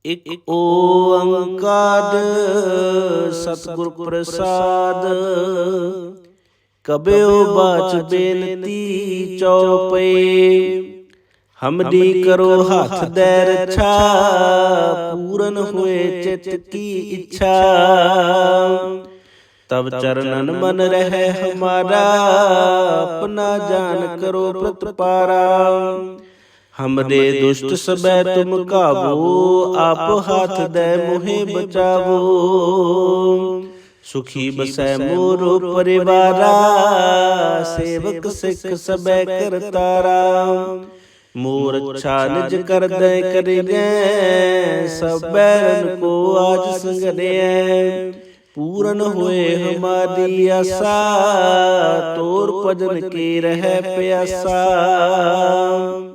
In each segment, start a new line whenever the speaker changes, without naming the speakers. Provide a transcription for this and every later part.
ਇਕ ਓੰਕਾਰ ਸਤਿਗੁਰ ਪ੍ਰਸਾਦ। ਕਬਿਓ ਬਾਚ ਬੇਨਤੀ ਚਉਪਈ, ਹਮਰੀ ਕਰੋ ਹੱਥ ਦੈ ਰਛਾ। ਪੂਰਨ ਹੋਏ ਚਿਤ ਕੀ ਇੱਛਾ, ਤਬ ਚਰਨਨ ਮਨ ਰਹਿ ਹਮਾਰਾ। ਆਪਣਾ ਜਾਨ ਕਰੋ ਪ੍ਰਤਪਾਰਾ, ਹਮਰੇ ਦੁਸ਼ਟ ਸਬੈ ਤੁਮ ਕਾਬੂ। ਆਪ ਹਾਥ ਦੈ ਮੋਹਿ ਬਚਾਵੋ, ਸੁਖੀ ਬਸੈ ਮੋਰੋ ਪਰਿਵਾਰਾ। ਸੇਵਕ ਸਿੱਖ ਸਬੈ ਕਰਤਾਰਾ, ਮੋਰ ਅੱਛਾ ਨਿਜ ਕਰਦੈ ਕਰਿਐ। ਸਭ ਬੈਰਨ ਕੋ ਆਜ ਸੰਗਰਿਐ, ਪੂਰਨ ਹੋਏ ਹਮਾਰੀ ਆਸਾ। ਤੋਰ ਭਜਨ ਕੀ ਰਹਿ ਪਿਆਸਾ,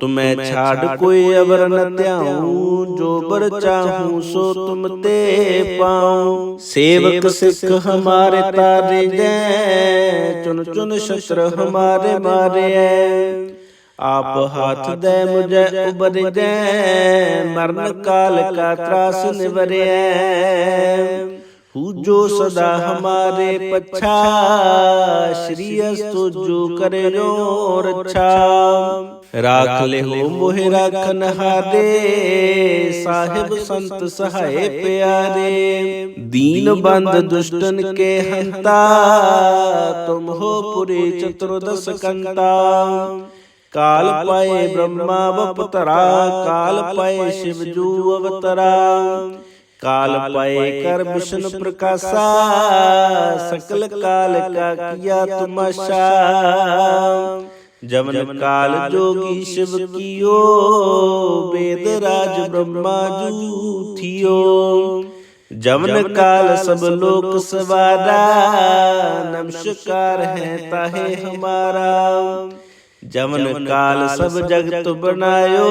ਤੁਮੈ ਛਾੜ ਕੋਈ ਅਵਰ ਨ ਧਿਆਊ। ਜੋ ਬਰ ਚਾਹੂੰ ਸੋ ਤੁਮ ਤੇ ਪਾਉ। ਸੇਵਕ ਸਿੱਖ ਹਮਾਰੇ ਤਾਰਿਐ, ਚੁਨ ਚੁਨ ਸ਼ਸਤਰ ਹਮਾਰੇ ਮਾਰਿਐ। ਆਪ ਹਾਥ ਦੈ ਮੁਝੈ ਉਬਰਿਐ, ਮਰਨ ਕਾਲ ਕਾ ਤਰਾਸ ਨਿਵਰਿਐ। ਪੂਜੋ ਸਦਾ ਹਮਾਰੇ ਪਛਾ, ਸ਼੍ਰੀ ਅਸ ਤੁਜੋ ਕਰਿਓ ਰਛਾ। ਰਾਖ ਲਿਓ ਮੋਹਿ ਰਾਖਨ ਹਾਰੇ, ਸਾਹਿਬ ਸੰਤ ਸਹਾਏ ਪਿਆਰੇ। ਦੀਨ ਬੰਦ ਦੁਸ਼ਟਨ ਕੇ ਹੰਤਾ, ਤੁਮ ਹੋ ਪੁਰੀ ਚਤੁਰਦਸ ਕੰਤਾ। ਕਾਲ ਪਾਏ ਬ੍ਰਹਮਾ ਬਪਤਰਾ, ਕਾਲ ਪਾਏ ਸ਼ਿਵ ਜੂ ਅਵਤਰਾ। ਕਾਲ ਪਾਏ ਕਰ ਵਿਸ਼ਨ ਪ੍ਰਕਾਸ਼ਾ, ਸਕਲ ਕਾਲ ਕਾ ਕੀਆ ਤਮਾਸ਼ਾ। ਜਮਨ ਕਾਲ ਜੋਗੀ ਸ਼ਿਵ ਕੀਓ, ਵੇਦ ਰਾਜ ਬ੍ਰਹਮਾ ਜੂ ਥਿਓ। ਜਮਨ ਕਾਲ ਸਭ ਲੋਕ ਸਵਾਰਾ, ਨਮਸਕਾਰ ਹੈ ਤਾਹੇ ਹਮਾਰਾ। ਜਮਨ ਕਾਲ ਸਭ ਜਗਤ ਬਨਾਇਓ,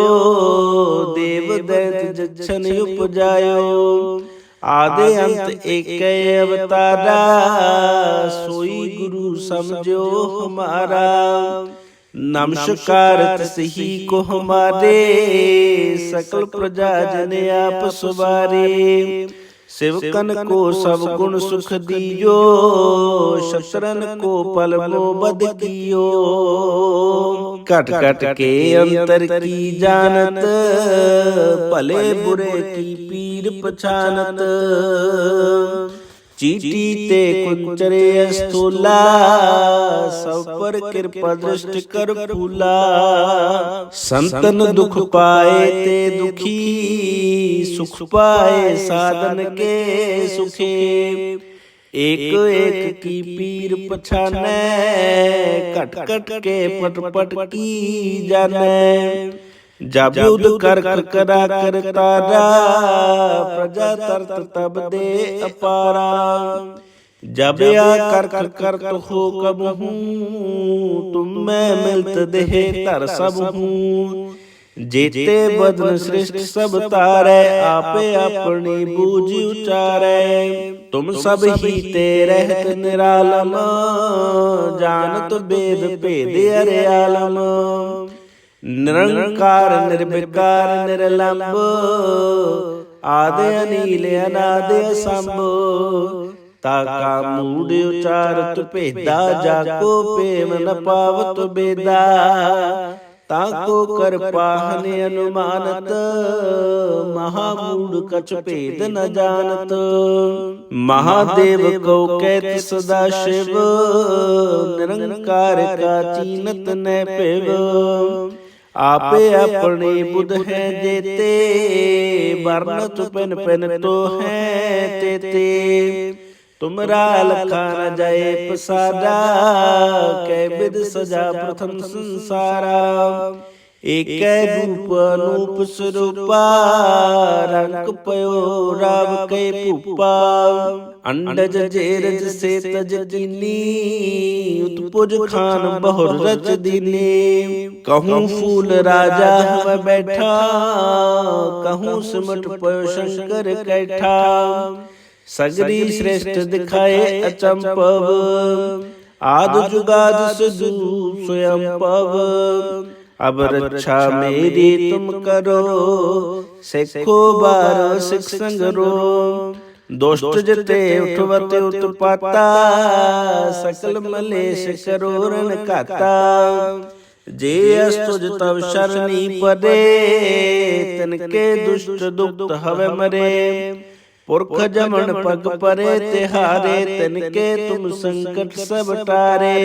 ਦੇਵ ਦੈਤ ਜਛਨ ਉਪਜਾਇਓ। ਆਦਿ ਅੰਤ ਏਕੈ ਅਵਤਾਰਾ, ਸੋਈ ਗੁਰੂ ਸਮਝਿਓ ਹਮਾਰਾ। ਨਮਸਕਾਰ ਤਿਸਹੀ ਕੋ ਹਮਾਰੇ, ਸਕਲ ਪ੍ਰਜਾ ਜਨ ਆਪ ਸਵਾਰੇ। ਸਿਵਕਨ ਕੋ ਸਭ ਗੁਣ ਸੁਖ ਦੀਓ, ਸ਼ਤਰਨ ਕੋ ਪਲ ਮੋ ਬਦ ਕੀਓ। ਘਟ ਘਟ ਕੇ ਅੰਤਰ ਕੀ ਜਾਨਤ, ਭਲੇ ਬੁਰੇ ਕੀ ਪੀਰ ਪਛਾਨਤ। ਚੀਟੀ ਤੇ ਕੁੰਚਰੇ ਅਸਤੂਲਾ, ਸਭ ਪਰ ਕਿਰਪਾ ਦ੍ਰਿਸ਼ਟ ਕਰ ਫੂਲਾ। ਸੰਤਨ ਦੁਖ ਪਾਏ ਤੇ ਦੁਖੀ, ਸੁਖ ਪਾਏ ਸਾਧਨ ਕੇ ਸੁਖੀ। ਏਕ ਏਕ ਕੀ ਪੀਰ ਪਛਾਨੈ, ਘਟ ਘਟ ਕੇ ਪਟ ਪਟ ਕੀ ਜਾਣੈ। ਜਬ ਉਦ ਕਰ ਕਰਾ ਕਰਤਾਰਾ, ਪ੍ਰਜਾ ਤਰਤ ਤਬ ਦੇ ਅਪਾਰਾ। ਜਬ ਆ ਕਰ ਕਰਤ ਹੋ ਕਬਹੂ, ਤੁਮ ਮੈਂ ਮਿਲਤ ਦੇਹ ਧਰ ਸਭ ਹੂੰ। ਜੇਤੇ ਬਦਨ ਸ੍ਰਿਸ਼ਟ ਸਭ ਤਾਰੈ, ਆਪੇ ਆਪਣੀ ਬੂਝ ਉਚਾਰੈ। ਤੁਮ ਸਭ ਹੀ ਤੇ ਰਹਿਤ ਨਿਰਾਲਮ, ਜਾਨਤ ਬੇਦ ਭੇਦ ਅਰਿਆਲਮ। ਨਿਰੰਕਾਰ ਨਿਰਵਿਕਾਰ ਨਿਰਲੰਭ, ਆਦਿ ਅਨੀਲ ਅਨਾਦ ਅਸੰਭ। ਤਾ ਕਾ ਮੂੜ ਉਚਾਰਤ ਭੇਦਾ, ਜਾ ਕੋ ਪੇਮ ਨ ਪਾਵਤ ਬੇਦਾ। ਤਾ ਕੋ ਕਰ ਪਾਹਨ ਅਨੁਮਾਨਤ, ਮਹਾਮੂੜ ਕਛ ਭੇਦ ਨ ਜਾਣਤ। ਮਹਾਦੇਵ ਕਉ ਕਹਿਤ ਸਦਾ ਸ਼ਿਵ, ਨਿਰੰਕਾਰ ਕਾ ਚੀਨਤ ਨੈ ਭਿਵ। ਆਪੇ ਆਪਣੇ ਬੁਧ ਹੈ ਜੇਤੇ, ਵਰਨਤ ਪਿਨ ਪਿਨ ਤੋ ਹੈ ਤੇਤੇ। ਤੁਮਰਾ ਲਖਾ ਨ ਜਾਏ ਪਸਾਰਾ, ਕੈ ਬਿਦ ਸਜਾ ਪ੍ਰਥਮ ਸੰਸਾਰਾ। ਏਕੈ ਰੂਪ ਅਨੂਪ ਸਰੂਪਾ, ਰੰਗ ਪਇਓ ਰਾਵ ਕੈ ਭੂਪਾ। ਅੰਡਜ ਜੇਰਜ ਸੇ ਤਜ ਕੀਨੀ, ਉਤਪੁਜ ਖਾਨ ਬਹੁਰ ਰਚ ਦੀਨੀ। कहूँ फूल राजा हमें बैठा, कहूँ सिमट पयो शंकर कैठा। सगरी श्रेष्ठ दिखाए अचंपव, आद जुगाद सिद्धू स्वयं पव। अब रक्षा मेरी तुम करो, सिखो बारो सिख संगरो। दुष्ट जिते उठवते उत्पाता, सकल मलेश करो रण काता। जे अस्तुज तब शरणी पदे, तिनके दुष्ट दुक्त हवे मरे। पुरख जमन पग परे तिहारे, तिनके तुम संकट सब टारे।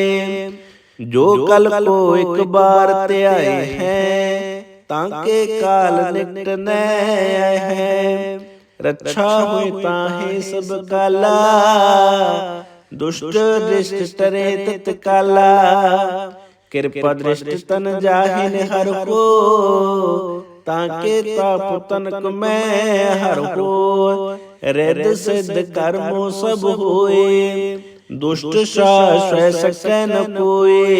जो कल को एक बार ते आए हैं, ताके काल निकट न आए हैं। रक्षा हुई ताहे सब काला, दुष्ट दृष्ट टरे तत्काला। कृपा दृष्ट तन जाहिन हर को, ताके ताप तनक मैं हर हो। रिद्ध सिद्ध कर्मो सब होए, दुष्ट शाश्वत सकै न कोई।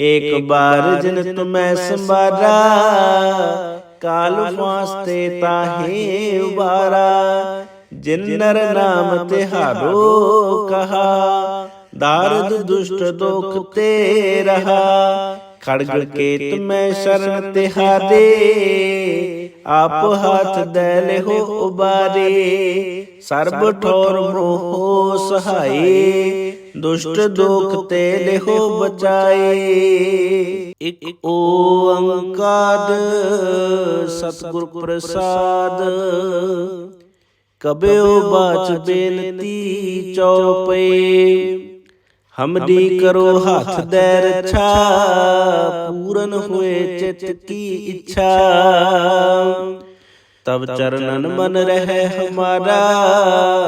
एक बार जिन तुम्हें संवारा, काल फांसते ताहे उबारा। जिन नर नाम तिहारो कहा, दारद दुष्ट दुख ते रहा। खड़ग केत में शरण तिहारे, आप हाथ दैल हो उबारे। सर्ब ठोर मोहो सहाये, दुष्ट दुख तेल हो बचाए। एक ओंकार सतगुर प्रसाद, कबयो बाच बेनती चौपे। हमरी करो हाथ दे रक्षा, पूरन हुए चित की इच्छा। तब चरणन मन रहे हमारा,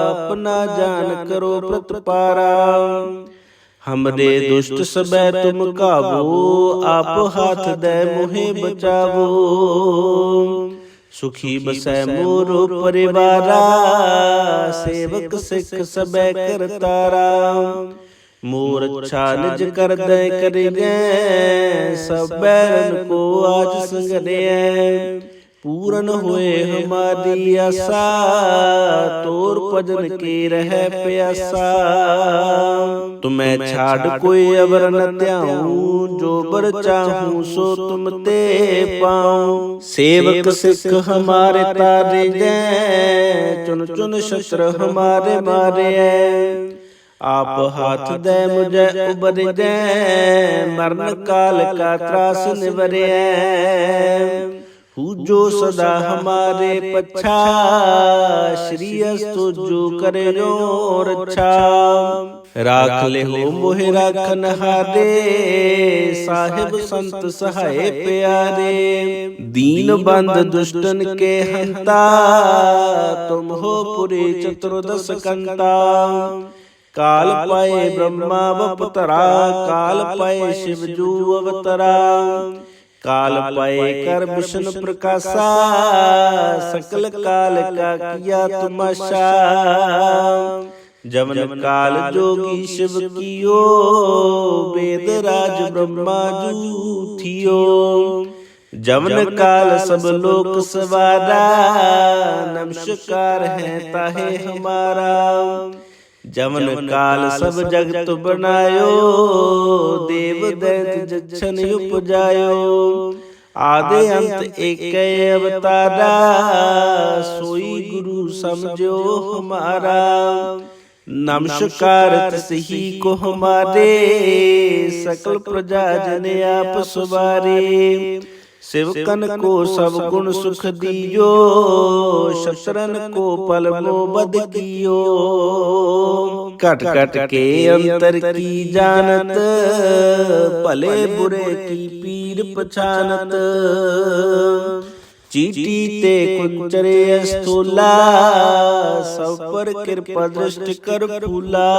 अपना जान करो प्रतिपारा। हमरे दुष्ट सबे तुम काबू, आप हाथ दे मुहे बचावो। सुखी बसै मोरो परिवारा, सेवक सिख सबे करतारा। मोर अच्छा निज कर दे करिए, सब बैरन को आज संगने। पूरन हुए हमारी आशा, तोर भजन की रह प्यासा। तुम्हें छाड़ कोई अवर न त्याऊं, जो बर चाहूं सो तुम ते पाऊं। सेवक सिख हमारे तारे गए, चुन चुन शस्त्र हमारे मारे। आप हाथ दे मुझे उबर गए, मरण काल का त्रास निवरे। जो सदा हमारे पच्छा, श्री अस्तु जो करे रक्षा। राख ले हो मोहि राखन हारे, साहिब संत सहाय प्यारे। दीन बंद दुष्टन के हंता, तुम हो पुरी चतुर्दश कंता। काल पाए ब्रह्मा बपतरा, काल पाए शिव जू अवतरा। काल पाए कर विष्णु प्रकाशा, सकल काल का किया तमाशा। जमन काल जोगी शिव कियो, वेद राज ब्रह्मा जू थियो। जमन काल सब लोक सवारा, नमस्कार है ताहे हमारा। जमन काल सब जगत बनायो, देव दैत जक्षन उपजायो। आदि अंत एक अवतारा, सोई गुरु समझो हमारा। नमस्कार तिसही को हमारे, सकल प्रजा जन आप सुबारे। शिवकन को सब गुण सुख दियो, शस्त्रन को पल मो बद कियो। कट कट के अंतर की जानत, भले बुरे की पीर पछानत। चीटी ते कुंचरे स्थूला, सब पर कृपा दृष्टि कर फूला।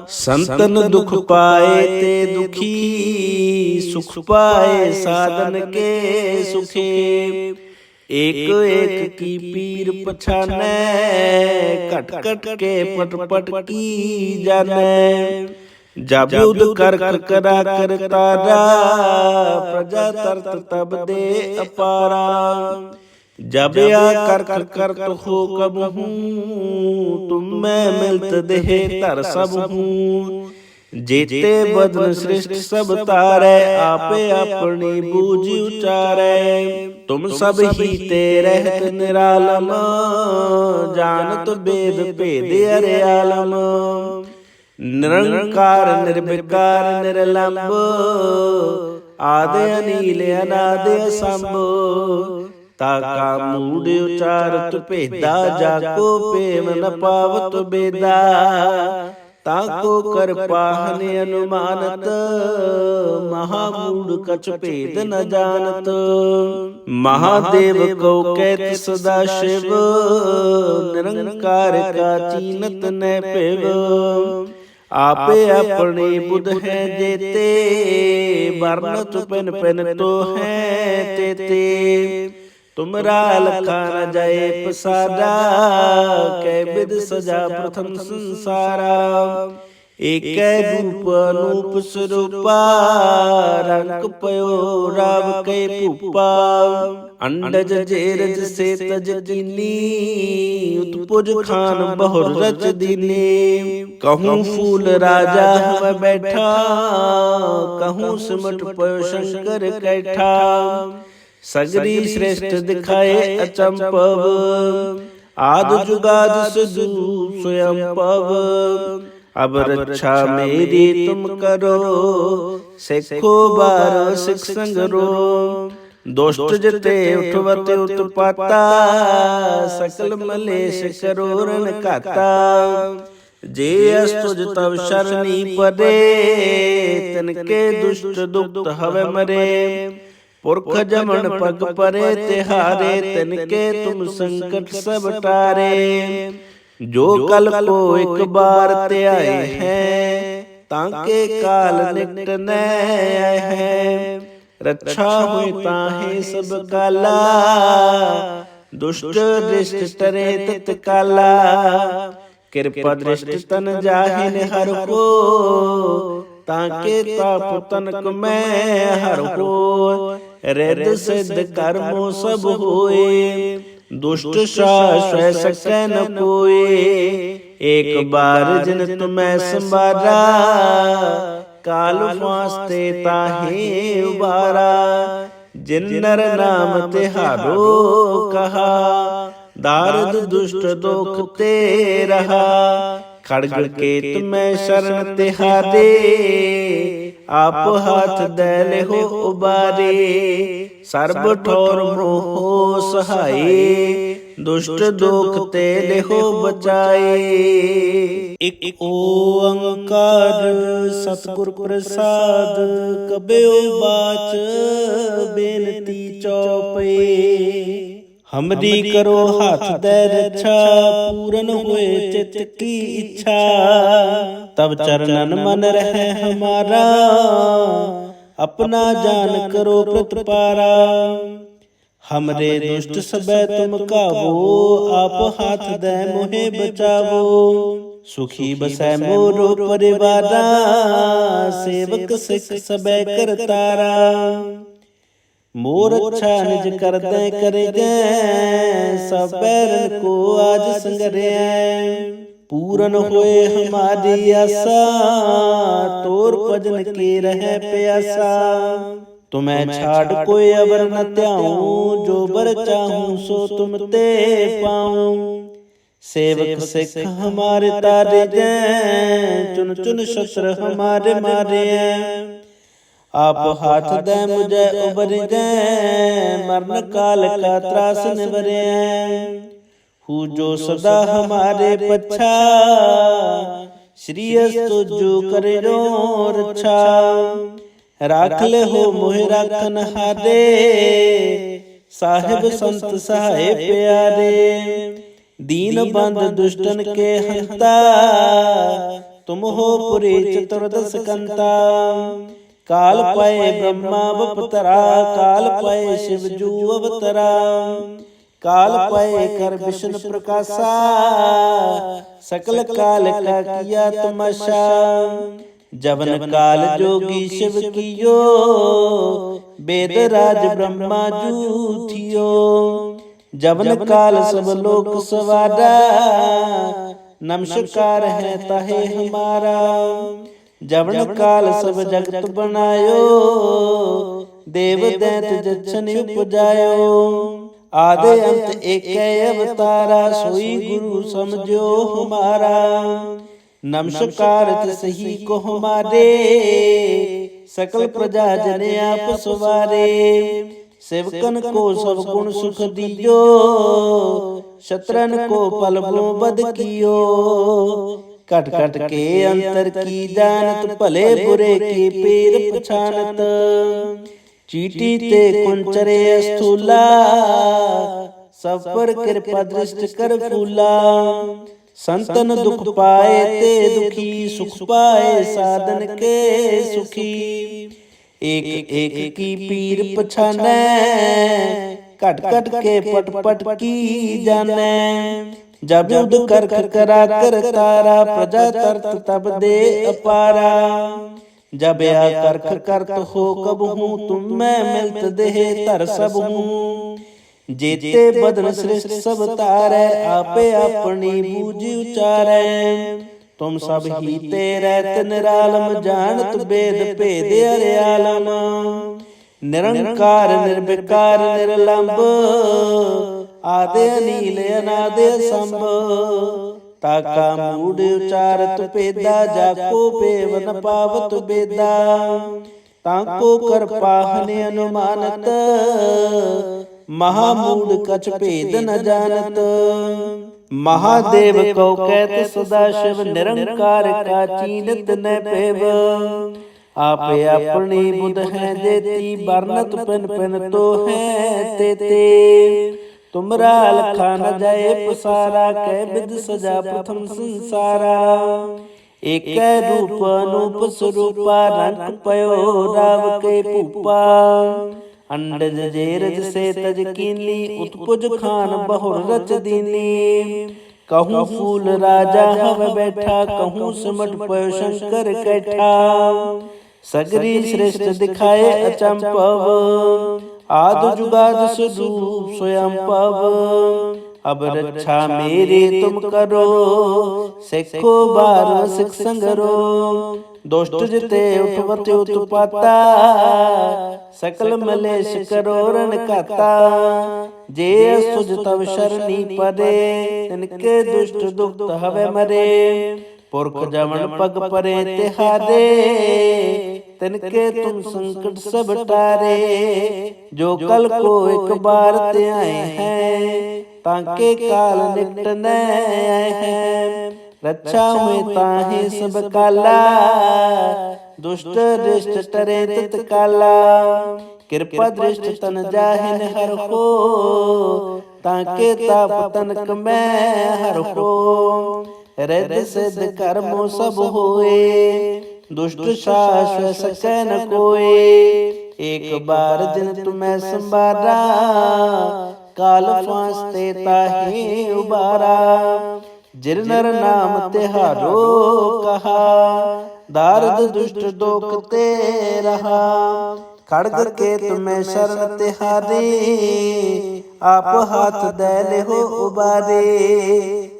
संतन दुख पाए ते दुखी, सुख पाए साधन के सुखे। एक एक की पीर पछाने, कट कट के पट पट की जाने। जब युद्ध कर करा कर तारा, प्रजा तरत तब दे अपारा। जब या कर तो हो कब हूँ, तुम मैं मिलत देह तर सब हूँ। जेते बदन सृष्ट सब तारै, आपे अपनी बूझ उचारै। तुम सब ही ते रहत निरालम, जानत वेद भेद अरे आलम। निरंकार निर्विकार निरलंब, आदि अनील अनादि असंभ। ताका मूढ़ उचारत भेदा, जाको प्रेम न पावत बेदा। ताको कर पाहन अनुमानत, महामूढ़ कछ भेद न जानत। महादेव को कहत सदा शिव, निरंकार का चीनत न पिव। आपे अपने बुध है जेते, वर्णत पिन पिन तो है तेते। तुमरा लखा न जाए पसारा, कै विद सजा प्रथम संसारा। एक रूप अनूप स्वरूपा, रंग पयो राव कै भूपा। अंडज जेरज से तज कीनी, उत्पुज खान बहुर रच दीनी। कहूँ फूल राजा हमें बैठा, कहूँ सिमट पयो शंकर कैठा। सगरी श्रेष्ठ दिखाए अचंपव, आद जुगाद सिद्धू स्वयं पव। अब रक्षा मेरी तुम करो, सिखो बार सिख संगरो। दोष्ट जते उठवते उत्पाता, सकल मलेश करो रण काता। जे अस्तुज तव शरणी परे, तिनके दुष्ट दुक्त हवे मरे। पुरख जमन पग परे तिहारे, तिनके तुम संकट सब टारे। जो कल को एक बार ते आए हैं, ताके काल निकट न आए हैं। रक्षा हुई ताहे सब काला, दुष्ट दृष्ट टरे तत्काला। कृपा दृष्ट तन जाहिन हर को, ताके ताप तनक मैं हर हो। रिद सिद्ध कर्मो सब होए, दुष्ट शाश्वत सकै न कोए। एक बार जिन तुम्हें संवारा, काल फांसते ताहे उबारा। जिन नर नाम तिहारो कहा, दारद दुष्ट दुख ते रहा। खड़ग केत में शरण तिहारे, आप हाथ दैले हो उबारे। सर्ब ठोर मोहो सहाये, दुष्ट दुख तेले हो बचाए। एक ओंकार सतगुर प्रसाद, कबयो बाच बेनती चौपे। हमरी करो हाथ दे रक्षा, पूरन हुए चित की इच्छा। तब चरणन मन रहे हमारा, अपना जान करो प्रतिपारा। हमरे दुष्ट सबे तुम कावो, आप हाथ दे मोहे बचावो। सुखी बसै मोरो परिवारा, सेवक सिख सबे करतारा। मोर अच्छा निज करते करे जै, सब बैरन को आज संगरे। पूरन होए हमारी आशा, तोर भजन के रहे प्यासा। तुम्हें छाड़ कोई अवर न त्याऊं, जो बर चाहूं सो तुम ते पाऊं। सेवक सिख हमारे तारे जै, चुन चुन शस्त्र हमारे मारे। आप हाथ दे मुझे उबर दे, मरण काल का त्रास निवरे। हु जो सदा हमारे पच्छा, श्री अस्तु जो करे रो रक्षा। राख ले हो मोहि राखन हारे, साहिब संत सहाय प्यारे। दीन बंद दुष्टन के हंता, तुम हो पुरी चतुर्दश कंता। काल पाए ब्रह्मा अवतरा, काल पाए शिव जू अवतरा। काल पाए कर विष्णु प्रकाशा, सकल काल का किया तमाशा। जवन काल जोगी शिव कियो, वेद राज ब्रह्मा जू थियो। जवन काल सब लोक सवारा, नमस्कार है ताहे हमारा। जवन काल सब जगत बनायो, देव दैत जछन उपजायो। आदि अंत एक अवतारा, सोई गुरु समझो हमारा। नमस्कार सही को हमारे, सकल प्रजा जन आप सवारे। सेवकन को सब गुण सुख दियो, शत्रन को पलकों बद कियो। कट कट के अंतर की जानत, भले बुरे के पेर पछानत। चीटी ते कुंचरे स्थूला, सब पर कृपा दृष्ट कर फूला। संतन दुख पाए ते दुखी, सुख पाए साधन के सुखी। एक एक की पीर पछानै, कट कट के पट पट की जानै। जब युद्ध कर करा कर तारा, प्रजा तरत तब दे अपारा। जब या कर करत हो कब हूँ, तुम मैं मिलत देह तर सब हूँ। जेते बदन श्रेष्ठ सब तारै, आपे अपनी बूझ उचारै। तुम सब ही तेरे निरालम, जानत वेद भेद अर्यालम। निरंकार निर्विकार निर्लंब, आदि अनील अनादि संभ। ताका मूढ़ उचारत पेदा, जाको पेव न पावत बेदा। ताको कर पाहने अनुमानत, महामूढ़ कछ भेद न जानत। महादेव को कहत सदा शिव, निरंकार का चीनत न पेव। आपे अपनी बुध है देती, बरनत पिन पिन तो है तेते। तुमरा लखा न जाए पसारा, कै विध सजा प्रथम संसारा। एक रूप अनूप स्वरूपा, रंग पयो राव के पूपा। अंडज जेरज से तज कीनी, उत्पुज खान बहुर रच दीनी। कहूँ फूल राजा हव बैठा, कहूँ सिमट पयो शंकर कैठा। सगरी श्रेष्ठ दिखाए अचंपव, आद जुगाद स्वरूप स्वयं पव। अब रक्षा मेरी तुम करो, सिखो बार सिख संगरो। दुष्ट जिते उठवत उत्पाता, सकल मलेश करो रण काता। जे सुज तव शरणी पदे, तिनके दुष्ट दुख हवे मरे। पुरख जवन पग परे तिहारे, तिनके तुम संकट सब टारे। जो कल को एक बार ते आए हैं, ताके काल निकट न आए हैं। रक्षा हुए ताहे सब काला, दुष्ट दृष्ट टरे तत्काला। कृपा दृष्ट तन जाहिन हर हो, ताके ताप तनक में हर हो। हृदय सिद्ध कर्मो सब होए, दुष्ट शाश्वत सकै न कोए। एक बार जिन तुम्हें संबारा, काल फांसते ताहि उबारा। जिन नर नाम तिहारो कहा, दारद दुष्ट दोख ते रहा। खड़ग के तुम्हें शरण तिहारे, आप हाथ दे ले हो उबारे।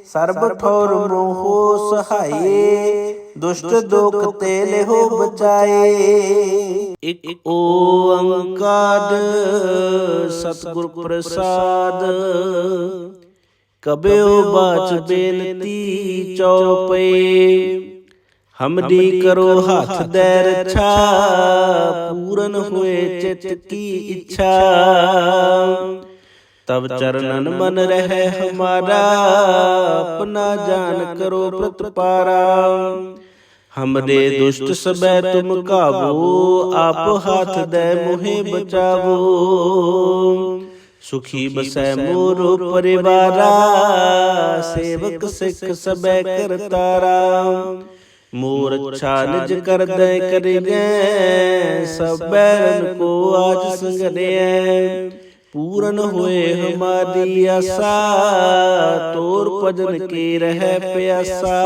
सर्ब ठोर मोहो सहाये, दुष्ट दोख ते ले हो बचाए। एक ओंकार सतगुर प्रसाद, कबयो बाच बेनती चौपे। हमरी करो हाथ दे रक्षा, पूरन हुए चित की इच्छा। तब चरणन मन रहे हमारा, अपना जान करो प्रतिपारा। हमरे दुष्ट सबे तुम काबू, आप हाथ दे मोहे बचावो। सुखी बसै मोरो परिवारा, सेवक सिख सबे करतारा। मोर अच्छा निज कर दे करिए, सब बैरन को आज संगरे। पूरन हुए हमारी आशा, तोर भजन की रह प्यासा।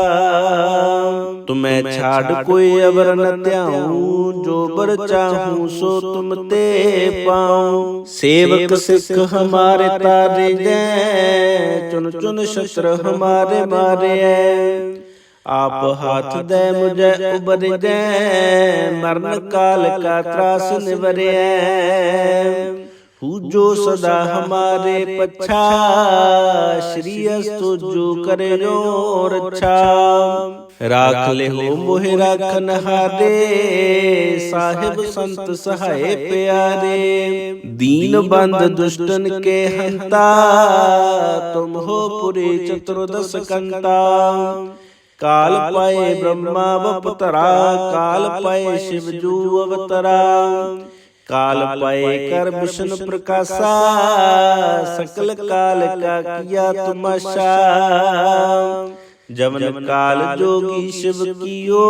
तुम्हें छाड़ कोई अवर न त्याऊं, जो बर चाहूं सो तुम ते पाऊं। सेवक सिख हमारे तारे गए, चुन चुन शस्त्र हमारे मारे। आप हाथ दे मुझे उबरजै, मरण काल का त्रास निवरै। पूजो सदा हमारे पच्छा, श्री अस्तु जो करे जो रक्षा। राख ले हो मोहि राखन हारे, साहिब संत सहाय प्यारे। दीन बंद दुष्टन के हंता, तुम हो पुरी चतुर्दश कंता। काल पाए ब्रह्मा बपतरा, काल पाए शिव जू अवतरा। काल पाए कर विष्णु प्रकाशा, सकल काल का किया तमाशा। जवन काल जोगी शिव कियो,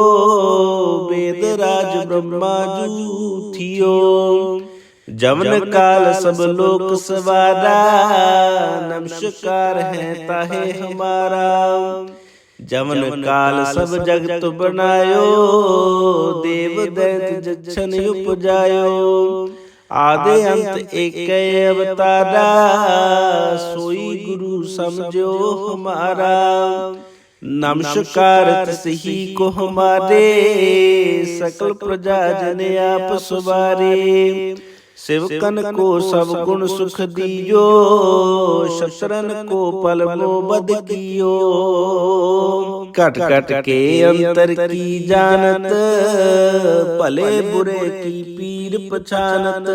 वेद राज ब्रह्मा जू थियो। जवन काल सब लोक सवारा, नमस्कार है ताहे हमारा। जवन काल सब जगत बनायो, देव दैत जच्छन उपजायो। आदि अंत एक अवतारा, सोई गुरु समझो हमारा। नमस्कार तिसही को हमारे, सकल प्रजा जन आप सवारे। सेवकन को सब गुण सुख दियो, शत्रन को पल मो बद कियो। कट कट के अंतर की जानत, भले बुरे की पीर पछानत।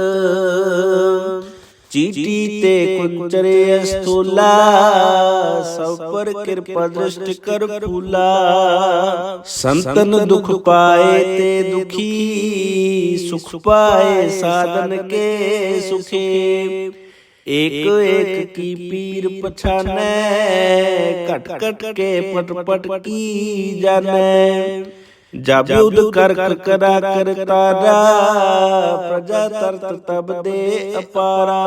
चीटी ते कुंचरे स्थूला, सब पर कृपा दृष्टि कर फूला। संतन दुख पाए ते दुखी, सुख पाए साधन के सुखे। एक एक की पीर पछाने, कट कट के पट पट की जाने। जब युद्ध कर करा कर तारा, प्रजा तरत तब दे अपारा।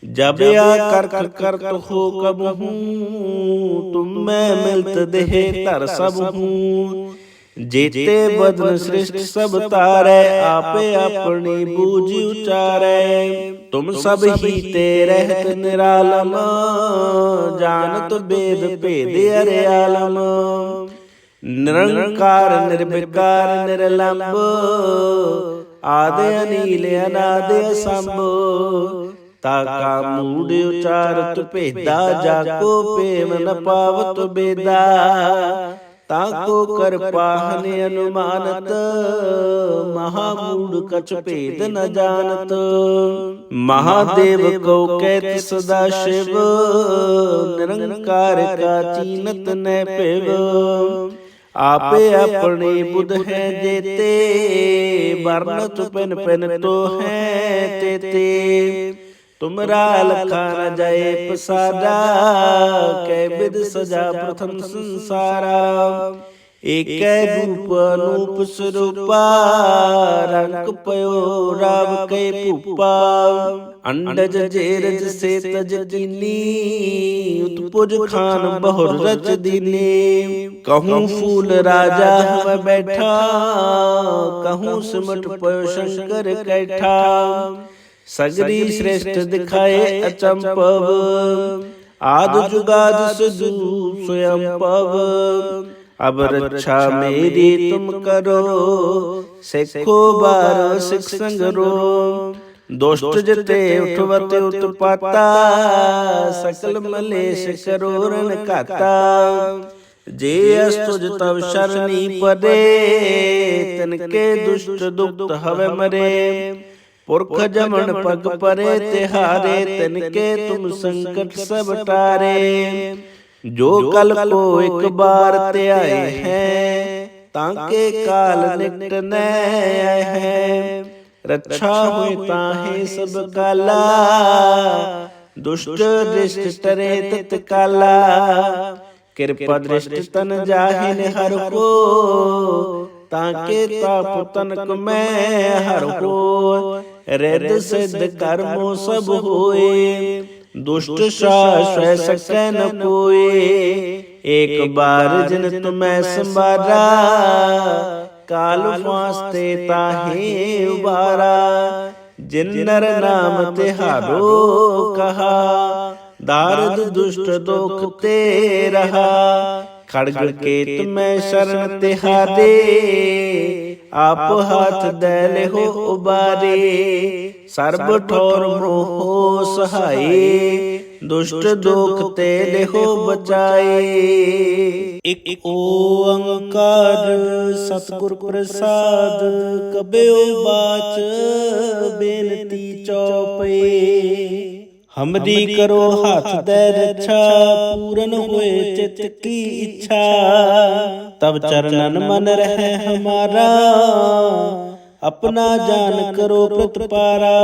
जब या कर हो कब हूँ, तुम मैं मिलत देहे तर सब हूँ। जेते बदन श्रेष्ठ सब तारे, आपे अपनी बूझ उचारे। तुम सब ही ते रहत निरालम, जानत वेद भेद अरे आलम। निरंकार निर्विकार निरलंब, आदि अनील अनादि असंभ। ताका मूड उचारत भेदा, जाको प्रेम न पावत बेदा। ताको कर पाहन अनुमानत, महामूड कछ भेद न जानत। महादेव को कहत सदा शिव, निरंकार का चीनत न पेव। आपे अपने बुध है जेते, वर्णत पेन पेन तो है तेते। तुमरा लखा न जाए पसारा, कै विद सजा प्रथम संसारा। एक रूप अनूप स्वरूपा, रंग पयो राव कै भूपा। अंडज जेरज से तज कीनी, उत्पुज खान बहुर रच दीनी। कहूँ फूल राजा हम बैठा, कहूँ सिमट पयो शंकर कैठा। सगरी श्रेष्ठ दिखाए अचंपव, आद जुगाद सदू स्वयं पव। अब रक्षा मेरी तुम करो, सिखो बार सिख संगरो। दोष्ट जते उठवत उत्पाता, सकल मलेश करो रण काता। जे अस्तुज तव शरणी पदे, तिनके दुष्ट दुक्त हवे मरे। पुरख जमन पग परे तिहारे, तिनके तुम संकट सब टारे। जो कल को एक बार ते आए हैं, ताके काल निकट न आए हैं। रक्षा हुई ताहे सब काला, दुष्ट दृष्ट टरे तत्काला। कृपा दृष्टि तन जाहिन हर को, ताके ताप तनक मैं हर हो। रिद सिद्ध कर्मो सब होए, दुष्ट शाश्वय सकै न कोए। एक बार जिन तुम्हें संवारा, काल फांसते ताहे उबारा। जिन नर नाम तिहारो कहा, दारद दुष्ट दुख ते रहा। खड़ग केत में शरण तिहारे, आप हाथ दे लेहो उबारे। सर्ब ठोर मोहो सहाये, दुष्ट दोख ते लेहो बचाए। एक ओंकार सतगुर प्रसाद, कबयो बाच बेनती चौपे। हमरी करो हाथ दे रक्षा, पूरन होए चित की इच्छा। तब चरणन मन रहे हमारा, अपना जान करो प्रतिपारा।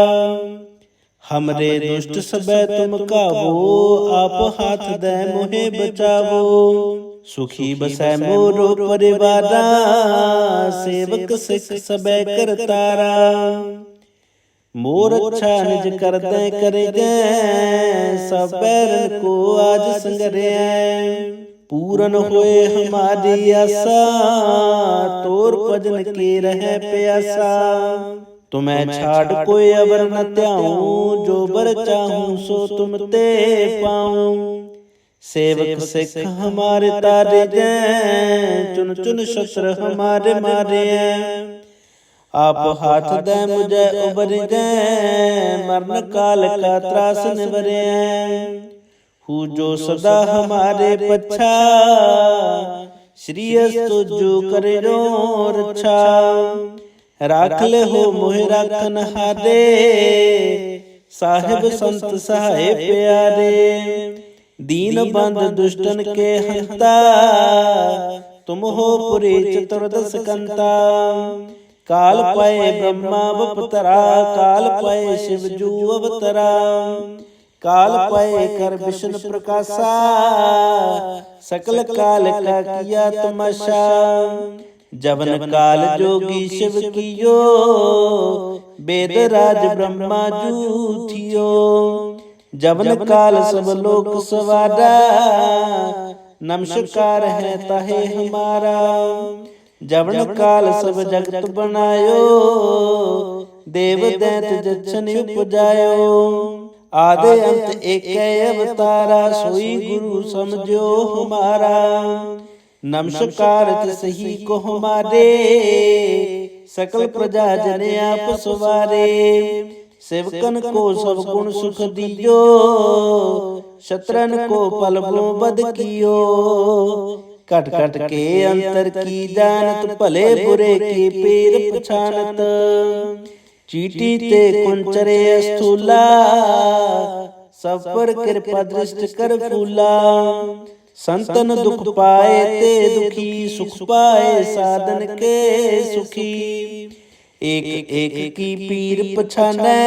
हमरे दुष्ट सबे तुम कावो, आप हाथ दे मोहे बचावो। सुखी बसै मोरो परिवारा, सेवक सिख सबे करतारा। मोर अच्छा निज करते करे गए, सब बैरन को आज संगरे। पूरन होए हमारी आशा, तोर भजन के रहे प्यासा। तुम्हें छाड़ कोई अवर न त्याऊं, जो बर चाहूं सो तुम ते पाऊं। सेवक सिख हमारे तारे जैं, चुन चुन शस्त्र हमारे मारे हैं। आप हाथ दे मुझे उबर गए, मरण काल का त्रास निवरे। हूँ जो सदा हमारे पच्छा, श्री अस्तु जो करे रो रक्षा। राख ले हो मोहि राखन हारे, साहिब संत सहाय प्यारे। दीन बंद दुष्टन के हंता, तुम हो पुरी चतुर्दश कंता। काल पाए ब्रह्मा बपतरा, काल पाए शिव जू अवतरा। काल पाए कर विष्णु प्रकाशा, सकल काल का किया तमाशा। जवन काल जोगी शिव कियो, वेद राज ब्रह्मा जू थियो। जवन काल सब लोक सवारा, नमस्कार है ताहे हमारा। जवन काल सब जगत बनायो, देव दैत जछन उपजायो। आदि अंत एक अवतारा, सोई गुरु समझो हमारा। नमस्कार तिसही को हमारे, सकल प्रजा जन आप सवारे। सेवकन को सब गुण सुख दियो, शत्रन को पल बद कियो। कट कट के अंतर की जानत, भले बुरे के पेर पछानत। चीटी ते कुंचरे स्थूला, सब पर कृपा दृष्ट कर फूला। संतन दुख पाए ते दुखी, सुख पाए साधन के सुखी। एक एक की पीर पछाने,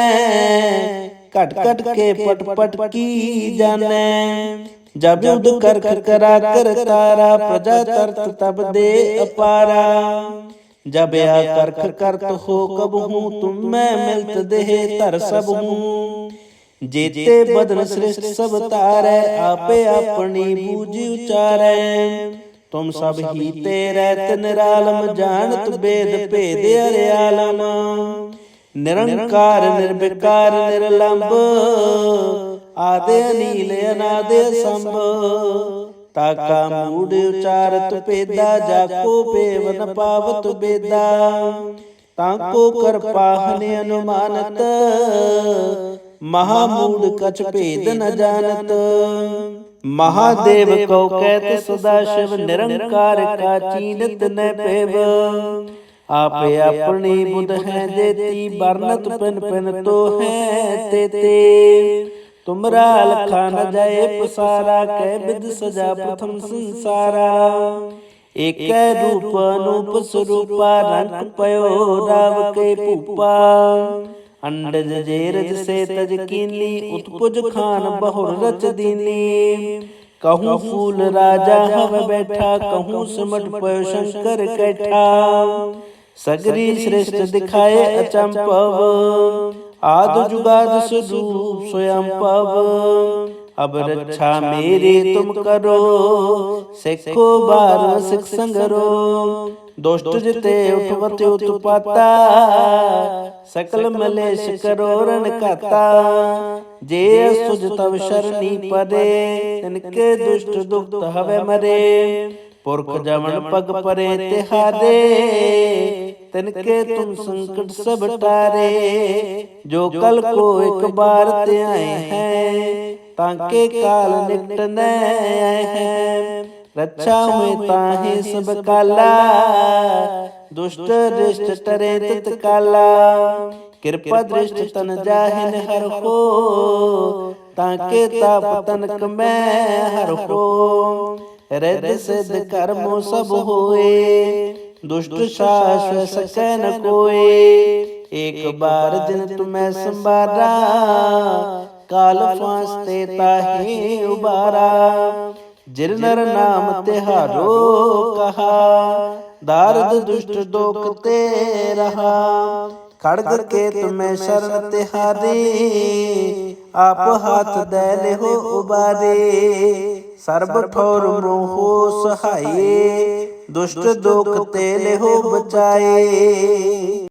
कट कट के पट पट की जाने। जब युद्ध कर करा कर तारा, प्रजा तरत तब दे अपारा। जब या करख करत हो कब हूँ, तुम मैं मिलत देह तर सब हूँ। जेते बदन श्रेष्ठ सब तारे, आपे अपनी बूझ उचारे। तुम सब ही तेरे निरालम, जानत वेद भेद अर्यालम। निरंकार निर्विकार निर्लंब, आदि अनील अनादि संभ। ताका मूड उचारत पेदा, जाको पेवन पावत बेदा। ताको कर पाहने अनुमानत, महामूड कछ भेद न जानत। महादेव को कहत सदा शिव, निरंकार का चीनत न पेव। आपे अपनी बुध है देती, बरनत पिन पिन तो है तेते। तुमरा लखा न जाए पसारा, कै विध सजा प्रथम संसारा। एक रूप अनूप स्वरूपा, रंग पयो राव के पूपा। अंडज जेरज से तज कीनी, उत्पुज खान बहुर रच दीनी। कहूँ फूल राजा हव बैठा, कहूँ सिमट पयो शंकर कैठा। सगरी श्रेष्ठ दिखाए अचंपव, आद जुगाद स्वरूप स्वयं पव। अब रक्षा मेरी तुम करो, सिखो बार सिख संगरो। दोष्ट जिते उठवत उत्पाता, सकल मलेश करो रण काता। जे सुज तव शरणी पदे, इनके दुष्ट दुख हवे मरे। पुरख जमन पग परे तिहारे, तिनके तुम संकट सब टारे। जो कल को एक बार ते आए हैं, ताके काल निकट न आए हैं। रक्षा हुए ताहि सब काला, दुष्ट दृष्ट टरे तित काला। कृपा दृष्ट तन जाहिन हर हो, ताके ताप तनक मैं हर हो। रिद्धि सिद्ध कर्मो सब होए, दुष्ट शाश्वत सकै न कोए। एक बार जिन तुम्हें संबारा, काल फांसते ताहि उबारा। जिन नर नाम तिहारो कहा, दारद दुष्ट दोख ते रहा। खड़ग के तुम्हें शरण तिहारी, आप हाथ दे लेहो उबारे। सर्ब ठोर मोहो सहाये, दुष्ट दोख ते लेहो बचाए।